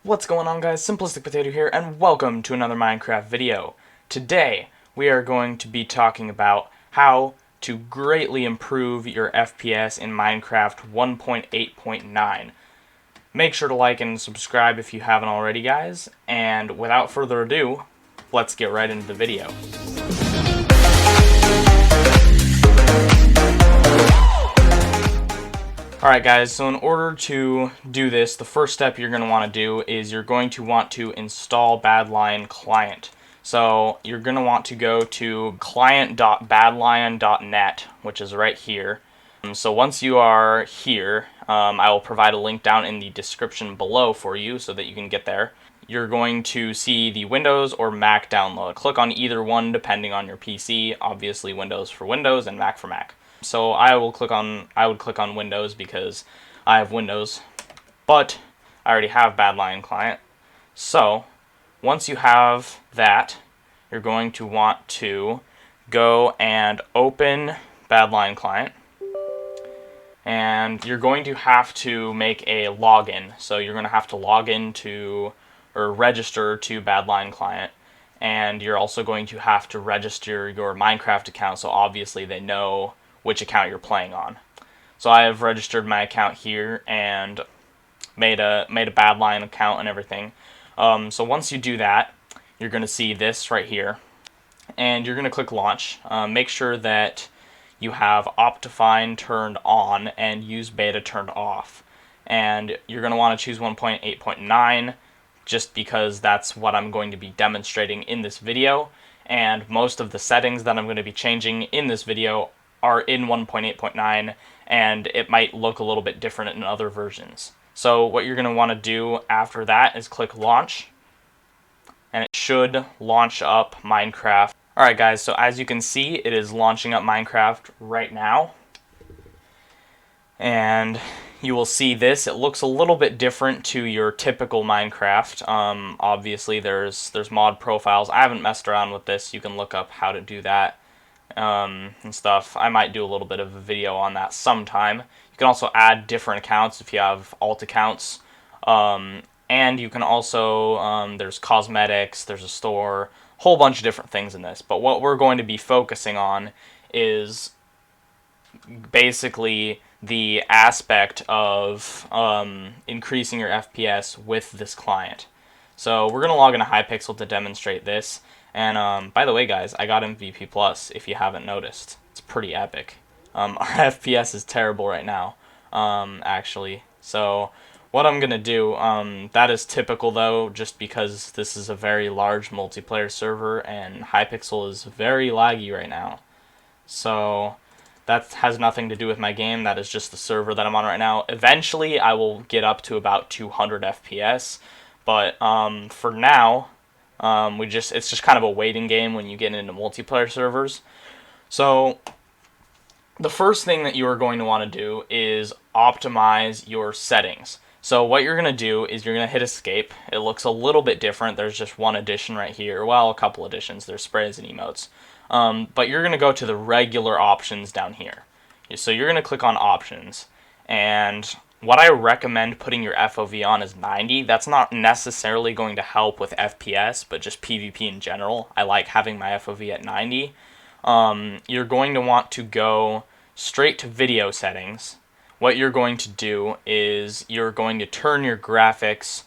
What's going on, guys? Simplistic Potato here, and welcome to another Minecraft video. Today, we are going to be talking about how to greatly improve your FPS in Minecraft 1.8.9. Make sure to like and subscribe if you haven't already, guys, and without further ado, let's get right into the video. Alright guys, so in order to do this, the first step you're going to want to do is you're going to want to install Badlion Client. So you're going to want to go to client.badlion.net, which is right here. So once you are here, I will provide a link down in the description below for you so that you can get there. You're going to see the Windows or Mac download. Click on either one depending on your PC, obviously Windows for Windows and Mac for Mac. So I would click on Windows because I have Windows, but I already have Badlion Client. So once you have that, you're going to want to go and open Badlion Client, and you're going to have to make a login. So you're going to have to log into or register to Badlion Client, and you're also going to have to register your Minecraft account so obviously they know which account you're playing on. So I have registered my account here and made a Badlion account and everything. So once you do that, you're going to see this right here, and you're going to click launch. Make sure that you have Optifine turned on and use beta turned off, and you're going to want to choose 1.8.9 just because that's what I'm going to be demonstrating in this video, and most of the settings that I'm going to be changing in this video are in 1.8.9, and it might look a little bit different in other versions. So what you're going to want to do after that is click launch, and it should launch up Minecraft. Alright guys, so as you can see, it is launching up Minecraft right now, and you will see this. It looks a little bit different to your typical Minecraft. Obviously there's mod profiles. I haven't messed around with this. You can look up how to do that and stuff. I might do a little bit of a video on that sometime. You can also add different accounts if you have alt accounts, and you can also there's cosmetics, there's a store, a whole bunch of different things in this, but what we're going to be focusing on is basically the aspect of increasing your FPS with this client. So we're going to log into Hypixel to demonstrate this. And by the way, guys, I got MVP Plus, if you haven't noticed. It's pretty epic. Our FPS is terrible right now, actually. So what I'm going to do, that is typical though, just because this is a very large multiplayer server and Hypixel is very laggy right now. So that has nothing to do with my game. That is just the server that I'm on right now. Eventually, I will get up to about 200 FPS, but for now, it's just kind of a waiting game when you get into multiplayer servers. So the first thing that you are going to want to do is optimize your settings. So what you're going to do is you're going to hit escape. It looks a little bit different. There's just one addition right here. Well, a couple additions. There's sprays and emotes. But you're going to go to the regular options down here. So you're going to click on options, and what I recommend putting your FOV on is 90. That's not necessarily going to help with FPS, but just PvP in general. I like having my FOV at 90. You're going to want to go straight to video settings. What you're going to do is you're going to turn your graphics.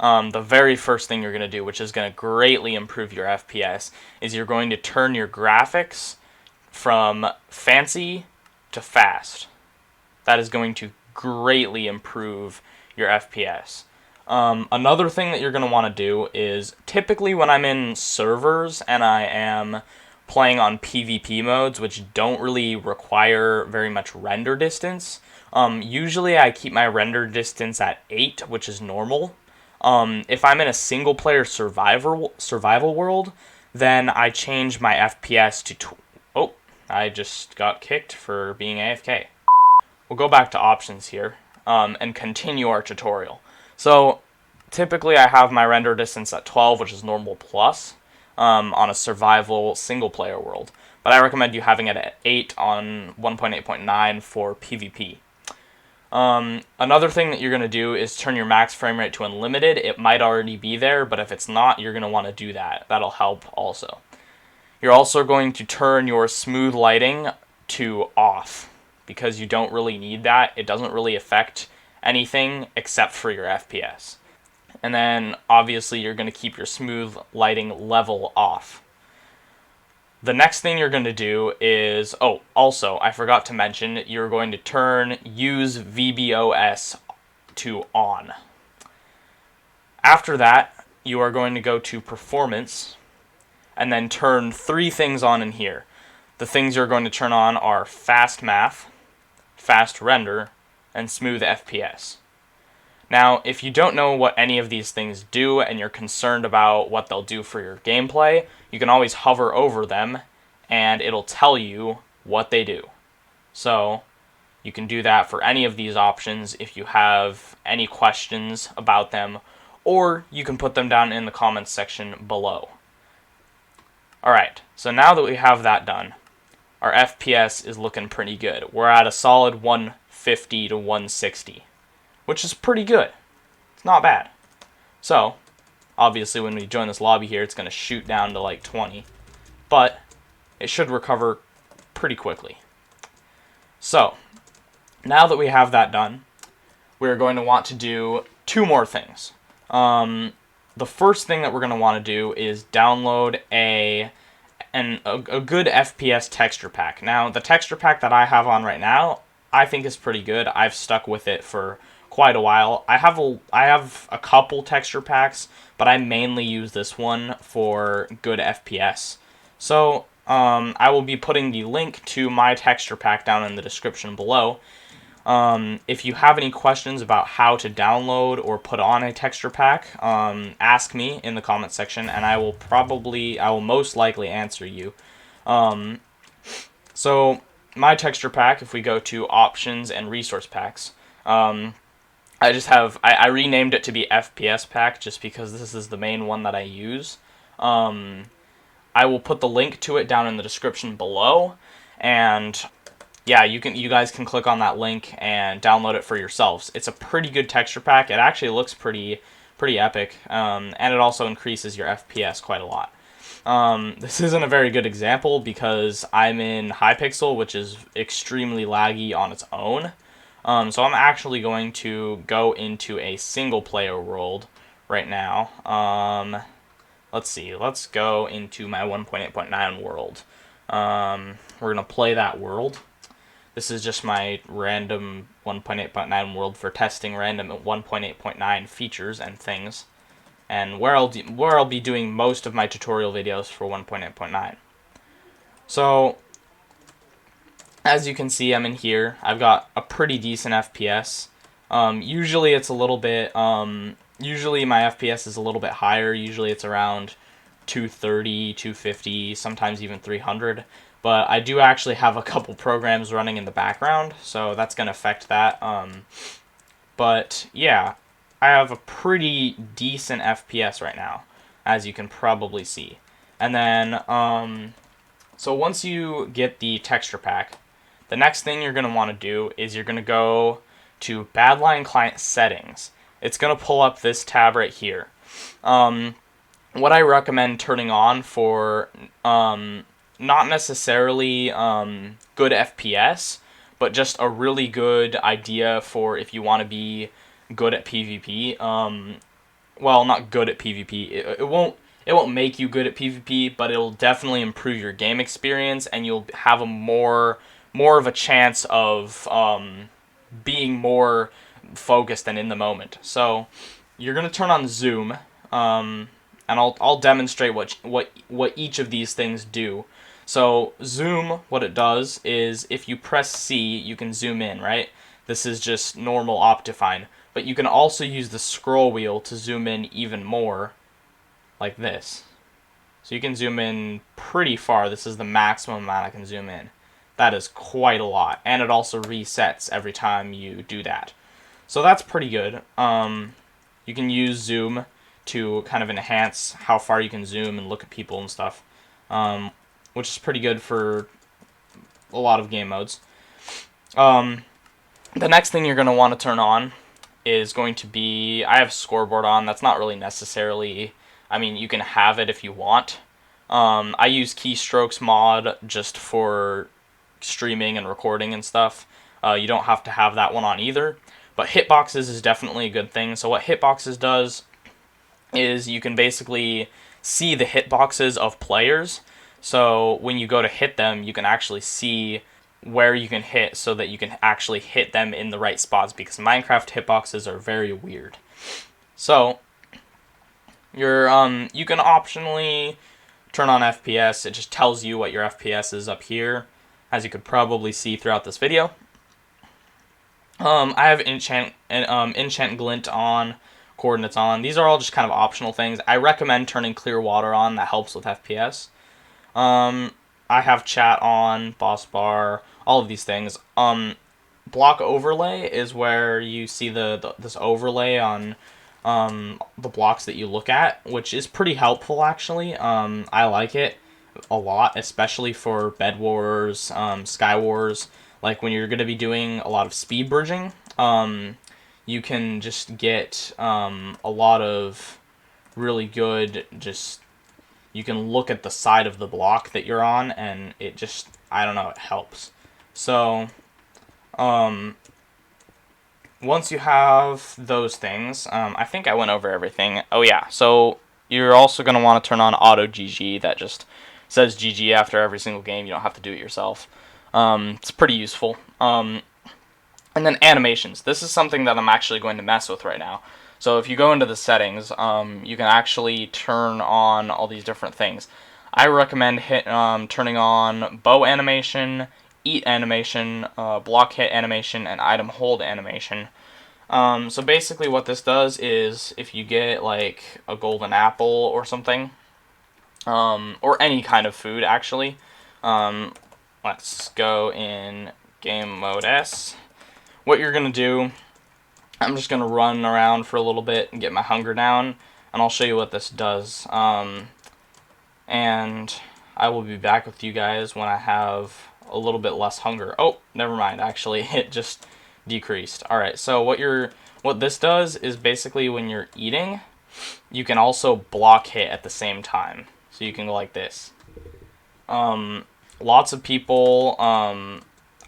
The very first thing you're going to do, which is going to greatly improve your FPS, is you're going to turn your graphics from fancy to fast. That is going to greatly improve your FPS. Another thing that you're going to want to do is, typically when I'm in servers and I am playing on PvP modes, which don't really require very much render distance, usually I keep my render distance at 8, which is normal. If I'm in a single player survival world, then I change my FPS to oh, I just got kicked for being AFK. We'll go back to options here and continue our tutorial. So typically I have my render distance at 12, which is normal plus, on a survival single player world. But I recommend you having it at 8 on 1.8.9 for PvP. Another thing that you're going to do is turn your max frame rate to unlimited. It might already be there, but if it's not, you're going to want to do that. That'll help also. You're also going to turn your smooth lighting to off because you don't really need that. It doesn't really affect anything except for your FPS. And then obviously you're going to keep your smooth lighting level off. The next thing you're going to do is, oh, also, I forgot to mention, you're going to turn use VBOS to on. After that, you are going to go to performance and then turn 3 things on in here. The things you're going to turn on are fast math, fast render, and smooth FPS. Now, if you don't know what any of these things do and you're concerned about what they'll do for your gameplay, you can always hover over them and it'll tell you what they do. So, you can do that for any of these options if you have any questions about them, or you can put them down in the comments section below. Alright, so now that we have that done, our FPS is looking pretty good. We're at a solid 150 to 160. Which is pretty good. It's not bad. So, obviously when we join this lobby here, it's going to shoot down to like 20. But, it should recover pretty quickly. So, now that we have that done, we're going to want to do 2 more things. The first thing that we're going to want to do is download a good FPS texture pack. Now, the texture pack that I have on right now, I think is pretty good. I've stuck with it for quite a while. I have a couple texture packs, but I mainly use this one for good FPS. So I will be putting the link to my texture pack down in the description below. If you have any questions about how to download or put on a texture pack, ask me in the comment section, and I will most likely answer you. So my texture pack, if we go to options and resource packs, I renamed it to be FPS pack just because this is the main one that I use. I will put the link to it down in the description below, and yeah, you guys can click on that link and download it for yourselves. It's a pretty good texture pack. It actually looks pretty epic, and it also increases your FPS quite a lot. This isn't a very good example because I'm in Hypixel, which is extremely laggy on its own. So I'm actually going to go into a single player world right now. Let's see, let's go into my 1.8.9 world. We're going to play that world. This is just my random 1.8.9 world for testing random 1.8.9 features and things. And where I'll be doing most of my tutorial videos for 1.8.9. So, as you can see, I'm in here. I've got a pretty decent FPS. Usually it's a little bit, usually my FPS is a little bit higher. Usually it's around 230, 250, sometimes even 300. But I do actually have a couple programs running in the background, so that's going to affect that. But yeah, I have a pretty decent FPS right now, as you can probably see. And then, so once you get the texture pack, the next thing you're going to want to do is you're going to go to Badlion Client Settings. It's going to pull up this tab right here. What I recommend turning on for not necessarily good FPS, but just a really good idea for if you want to be good at PvP. Well, not good at PvP. It won't make you good at PvP, but it'll definitely improve your game experience, and you'll have a more of a chance of being more focused and in the moment. So you're gonna turn on zoom, and I'll demonstrate what each of these things do. So zoom, what it does is if you press C, you can zoom in, right? This is just normal Optifine, but you can also use the scroll wheel to zoom in even more, like this. So you can zoom in pretty far. This is the maximum amount I can zoom in. That is quite a lot, and it also resets every time you do that. So that's pretty good. You can use zoom to kind of enhance how far you can zoom and look at people and stuff, which is pretty good for a lot of game modes. The next thing you're going to want to turn on is going to be, I have Scoreboard on. That's not really necessarily, I mean, you can have it if you want. I use Keystrokes mod just for streaming and recording and stuff. You don't have to have that one on either. But Hitboxes is definitely a good thing. So what Hitboxes does is you can basically see the hitboxes of players. So when you go to hit them, you can actually see where you can hit so that you can actually hit them in the right spots, because Minecraft hitboxes are very weird. So you can optionally turn on FPS. It just tells you what your FPS is up here, as you could probably see throughout this video. I have enchant glint on, coordinates on. These are all just kind of optional things. I recommend turning clear water on. That helps with FPS. I have chat on, boss bar, all of these things. Block overlay is where you see this overlay on the blocks that you look at, which is pretty helpful actually. I like it a lot, especially for Bed Wars, Sky Wars. Like when you're going to be doing a lot of speed bridging, you can just get a lot of really good, you can look at the side of the block that you're on, and it just, I don't know, it helps. So, once you have those things, I think I went over everything. Oh yeah, so you're also going to want to turn on Auto GG. That just says GG after every single game. You don't have to do it yourself. It's pretty useful. And then animations. This is something that I'm actually going to mess with right now. So if you go into the settings, you can actually turn on all these different things. I recommend turning on bow animation, eat animation, block hit animation, and item hold animation. So basically what this does is if you get like a golden apple or something, or any kind of food actually, let's go in game mode S. What you're going to do, I'm just going to run around for a little bit and get my hunger down, and I'll show you what this does. And I will be back with you guys when I have a little bit less hunger. Oh, never mind, actually, it just decreased. Alright, so what this does is basically when you're eating, you can also block hit at the same time. So you can go like this. Lots of people,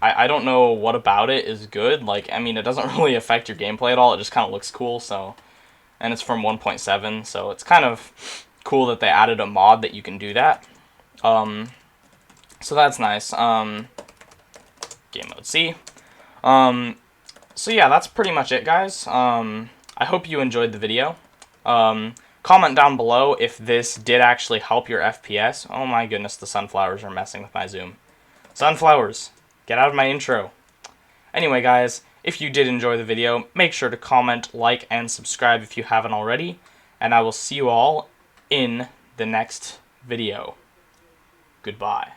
I don't know what about it is good. Like, I mean, it doesn't really affect your gameplay at all. It just kind of looks cool. So, and it's from 1.7, so it's kind of cool that they added a mod that you can do that. So that's nice. Game mode C. So yeah, that's pretty much it, guys. I hope you enjoyed the video. Comment down below if this did actually help your FPS. Oh my goodness, the sunflowers are messing with my zoom. Sunflowers, get out of my intro. Anyway, guys, if you did enjoy the video, make sure to comment, like, and subscribe if you haven't already. And I will see you all in the next video. Goodbye.